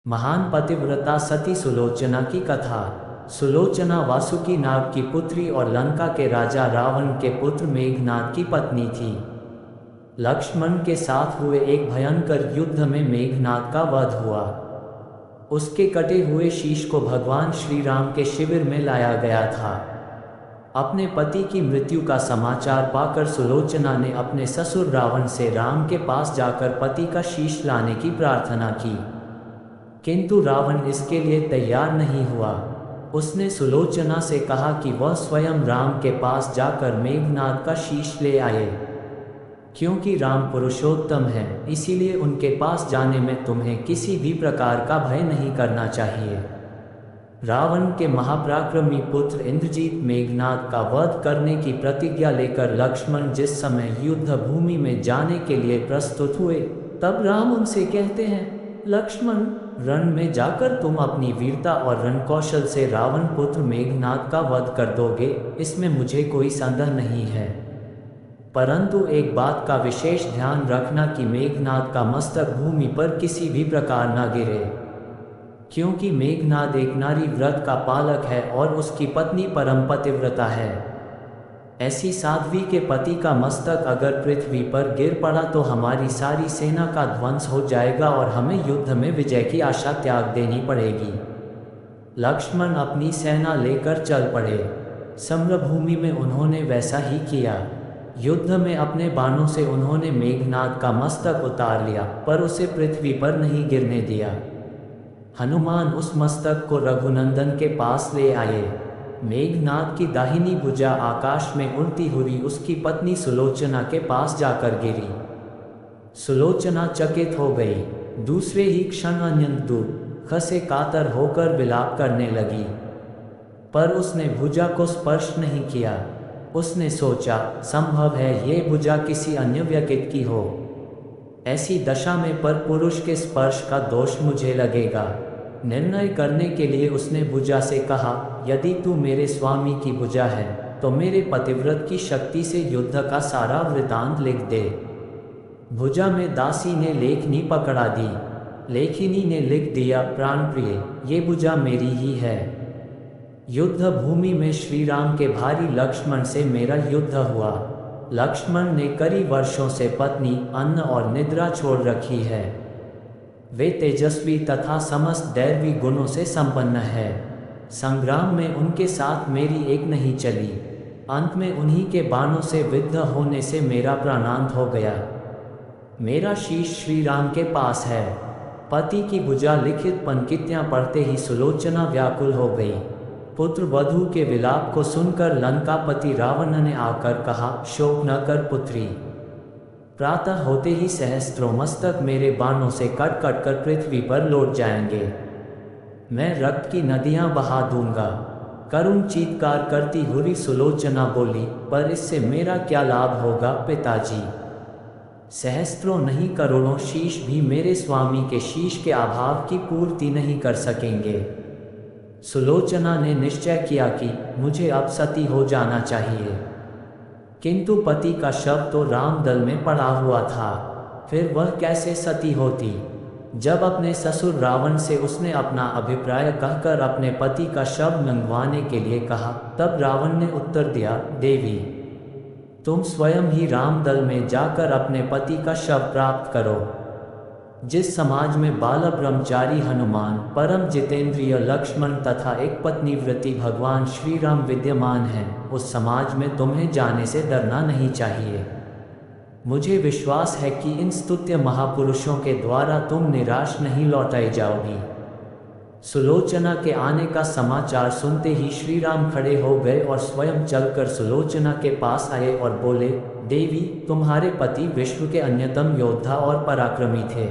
महान पतिव्रता सती सुलोचना की कथा। सुलोचना वासुकी नाग की पुत्री और लंका के राजा रावण के पुत्र मेघनाद की पत्नी थी। लक्ष्मण के साथ हुए एक भयंकर युद्ध में मेघनाद का वध हुआ। उसके कटे हुए शीश को भगवान श्री राम के शिविर में लाया गया था। अपने पति की मृत्यु का समाचार पाकर सुलोचना ने अपने ससुर रावण से राम के पास जाकर पति का शीश लाने की प्रार्थना की, किंतु रावण इसके लिए तैयार नहीं हुआ। उसने सुलोचना से कहा कि वह स्वयं राम के पास जाकर मेघनाद का शीश ले आए, क्योंकि राम पुरुषोत्तम है, इसीलिए उनके पास जाने में तुम्हें किसी भी प्रकार का भय नहीं करना चाहिए। रावण के महापराक्रमी पुत्र इंद्रजीत मेघनाद का वध करने की प्रतिज्ञा लेकर लक्ष्मण जिस समय युद्ध भूमि में जाने के लिए प्रस्तुत हुए, तब राम उनसे कहते हैं, लक्ष्मण, रण में जाकर तुम अपनी वीरता और रणकौशल से रावण पुत्र मेघनाद का वध कर दोगे, इसमें मुझे कोई संदेह नहीं है। परंतु एक बात का विशेष ध्यान रखना कि मेघनाद का मस्तक भूमि पर किसी भी प्रकार न गिरे, क्योंकि मेघनाद एक नारी व्रत का पालक है और उसकी पत्नी परम पतिव्रता है। ऐसी साध्वी के पति का मस्तक अगर पृथ्वी पर गिर पड़ा तो हमारी सारी सेना का ध्वंस हो जाएगा और हमें युद्ध में विजय की आशा त्याग देनी पड़ेगी। लक्ष्मण अपनी सेना लेकर चल पड़े। सम्रभूमि में उन्होंने वैसा ही किया। युद्ध में अपने बाणों से उन्होंने मेघनाद का मस्तक उतार लिया, पर उसे पृथ्वी पर नहीं गिरने दिया। हनुमान उस मस्तक को रघुनंदन के पास ले आए। मेघनाद की दाहिनी भुजा आकाश में उड़ती हुई उसकी पत्नी सुलोचना के पास जाकर गिरी। सुलोचना चकित हो गई। दूसरे ही क्षण अत्यंत से कातर होकर विलाप करने लगी, पर उसने भुजा को स्पर्श नहीं किया। उसने सोचा, संभव है ये भुजा किसी अन्य व्यक्ति की हो। ऐसी दशा में पर पुरुष के स्पर्श का दोष मुझे लगेगा। निर्णय करने के लिए उसने भुजा से कहा, यदि तू मेरे स्वामी की भुजा है तो मेरे पतिव्रत की शक्ति से युद्ध का सारा वृतांत लिख दे। भुजा में दासी ने लेखनी पकड़ा दी। लेखिनी ने लिख दिया, प्राण प्रिय, ये भुजा मेरी ही है। युद्ध भूमि में श्री राम के भारी लक्ष्मण से मेरा युद्ध हुआ। लक्ष्मण ने कई वर्षों से पत्नी, अन्न और निद्रा छोड़ रखी है। वे तेजस्वी तथा समस्त दैवी गुणों से संपन्न है। संग्राम में उनके साथ मेरी एक नहीं चली। अंत में उन्हीं के बाणों से विद्ध होने से मेरा प्राणांत हो गया। मेरा शीश श्री राम के पास है। पति की भुजा लिखित पंक्तियां पढ़ते ही सुलोचना व्याकुल हो गई। पुत्र वधू के विलाप को सुनकर लंकापति रावण ने आकर कहा, शोक न कर पुत्री। प्रातः होते ही सहस्त्रों मस्तक मेरे बाणों से कट कट कर पृथ्वी पर लौट जाएंगे। मैं रक्त की नदियां बहा दूंगा। करुण चीत्कार करती हुई सुलोचना बोली, पर इससे मेरा क्या लाभ होगा पिताजी। सहस्त्रों नहीं करोड़ों शीश भी मेरे स्वामी के शीश के अभाव की पूर्ति नहीं कर सकेंगे। सुलोचना ने निश्चय किया कि मुझे अब सती हो जाना चाहिए, किंतु पति का शव तो रामदल में पड़ा हुआ था, फिर वह कैसे सती होती। जब अपने ससुर रावण से उसने अपना अभिप्राय कहकर अपने पति का शव मंगवाने के लिए कहा, तब रावण ने उत्तर दिया, देवी, तुम स्वयं ही रामदल में जाकर अपने पति का शव प्राप्त करो। जिस समाज में बाल ब्रह्मचारी हनुमान, परम जितेंद्रिय लक्ष्मण तथा एक पत्नीव्रती भगवान श्री राम विद्यमान हैं, उस समाज में तुम्हें जाने से डरना नहीं चाहिए। मुझे विश्वास है कि इन स्तुत्य महापुरुषों के द्वारा तुम निराश नहीं लौटाई जाओगी। सुलोचना के आने का समाचार सुनते ही श्री राम खड़े हो गए और स्वयं चलकर सुलोचना के पास आए और बोले, देवी, तुम्हारे पति विश्व के अन्यतम योद्धा और पराक्रमी थे।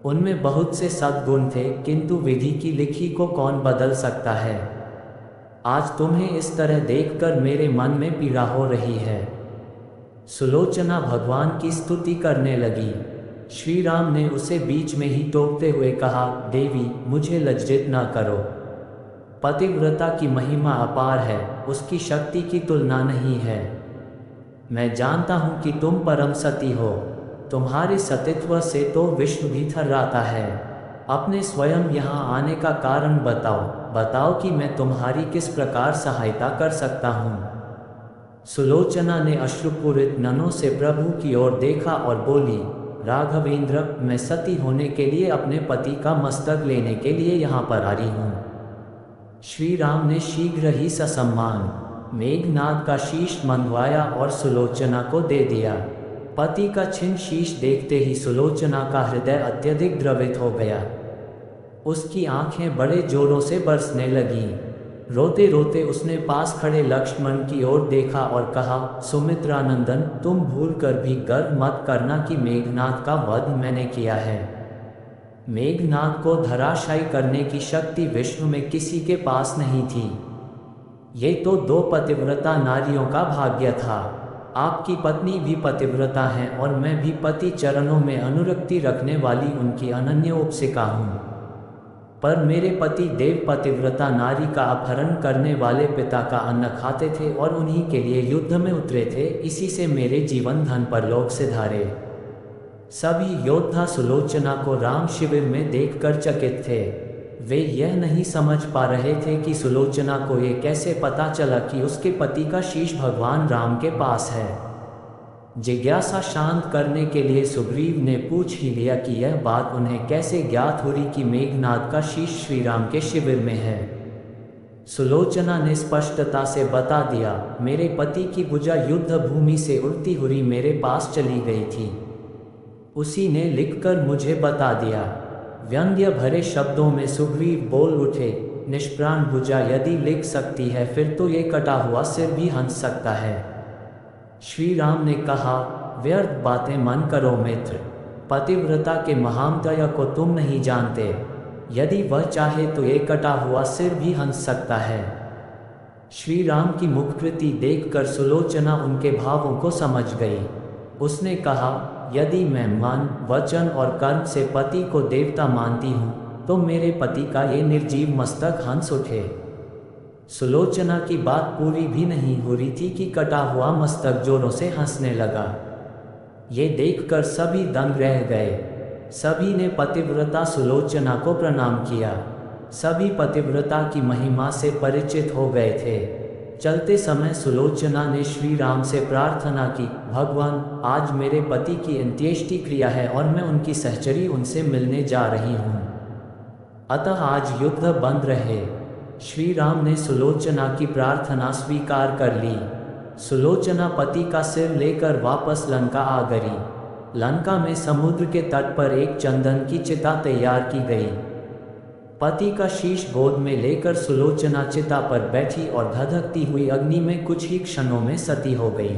उनमें बहुत से सद्गुण थे, किंतु विधि की लिखी को कौन बदल सकता है। आज तुम्हें इस तरह देखकर मेरे मन में पीड़ा हो रही है। सुलोचना भगवान की स्तुति करने लगी। श्री राम ने उसे बीच में ही टोकते हुए कहा, देवी, मुझे लज्जित न करो। पतिव्रता की महिमा अपार है, उसकी शक्ति की तुलना नहीं है। मैं जानता हूँ कि तुम परम सती हो। तुम्हारे सतीत्व से तो विश्व भी थर्राता है। अपने स्वयं यहाँ आने का कारण बताओ, बताओ कि मैं तुम्हारी किस प्रकार सहायता कर सकता हूँ। सुलोचना ने अश्रुपूरित नयनों से प्रभु की ओर देखा और बोली, राघवेंद्र, मैं सती होने के लिए अपने पति का मस्तक लेने के लिए यहाँ पर आ रही हूँ। श्री राम ने शीघ्र ही ससम्मान मेघनाद का शीश मंगवाया और सुलोचना को दे दिया। पति का छिन्न शीश देखते ही सुलोचना का हृदय अत्यधिक द्रवित हो गया। उसकी आंखें बड़े जोरों से बरसने लगीं। रोते रोते उसने पास खड़े लक्ष्मण की ओर देखा और कहा, सुमित्रानंदन, तुम भूल कर भी गर्व मत करना कि मेघनाद का वध मैंने किया है। मेघनाद को धराशायी करने की शक्ति विश्व में किसी के पास नहीं थी। ये तो दो पतिव्रता नारियों का भाग्य था। आपकी पत्नी भी पतिव्रता हैं और मैं भी पति चरणों में अनुरक्ति रखने वाली उनकी अनन्य उपासिका हूँ। पर मेरे पति देव पतिव्रता नारी का अपहरण करने वाले पिता का अन्न खाते थे और उन्हीं के लिए युद्ध में उतरे थे, इसी से मेरे जीवन धन परलोक से धारे। सभी योद्धा सुलोचना को राम शिविर में देखकर चकित थे। वे यह नहीं समझ पा रहे थे कि सुलोचना को ये कैसे पता चला कि उसके पति का शीश भगवान राम के पास है। जिज्ञासा शांत करने के लिए सुग्रीव ने पूछ ही लिया कि यह बात उन्हें कैसे ज्ञात हुई कि मेघनाद का शीश श्री राम के शिविर में है। सुलोचना ने स्पष्टता से बता दिया, मेरे पति की भुजा युद्ध भूमि से उड़ती हुई मेरे पास चली गई थी। उसी ने लिखकर मुझे बता दिया। व्यंग्य भरे शब्दों में सुग्रीव बोल उठे, निष्प्राण भुजा यदि लिख सकती है फिर तो ये कटा हुआ सिर भी हंस सकता है। श्री राम ने कहा, व्यर्थ बातें मन करो मित्र, पतिव्रता के महामतय को तुम नहीं जानते। यदि वह चाहे तो ये कटा हुआ सिर भी हंस सकता है। श्री राम की मुखकृति देखकर सुलोचना उनके भावों को समझ गई। उसने कहा, यदि मैं मन, वचन और कर्म से पति को देवता मानती हूँ तो मेरे पति का ये निर्जीव मस्तक हंस उठे। सुलोचना की बात पूरी भी नहीं हो रही थी कि कटा हुआ मस्तक जोरों से हंसने लगा। ये देखकर सभी दंग रह गए। सभी ने पतिव्रता सुलोचना को प्रणाम किया। सभी पतिव्रता की महिमा से परिचित हो गए थे। चलते समय सुलोचना ने श्री राम से प्रार्थना की, भगवान, आज मेरे पति की अंत्येष्टि क्रिया है और मैं उनकी सहचरी उनसे मिलने जा रही हूँ, अतः आज युद्ध बंद रहे। श्री राम ने सुलोचना की प्रार्थना स्वीकार कर ली। सुलोचना पति का सिर लेकर वापस लंका आ गई। लंका में समुद्र के तट पर एक चंदन की चिता तैयार की गई। पति का शीश गोद में लेकर सुलोचना चिता पर बैठी और धधकती हुई अग्नि में कुछ ही क्षणों में सती हो गई।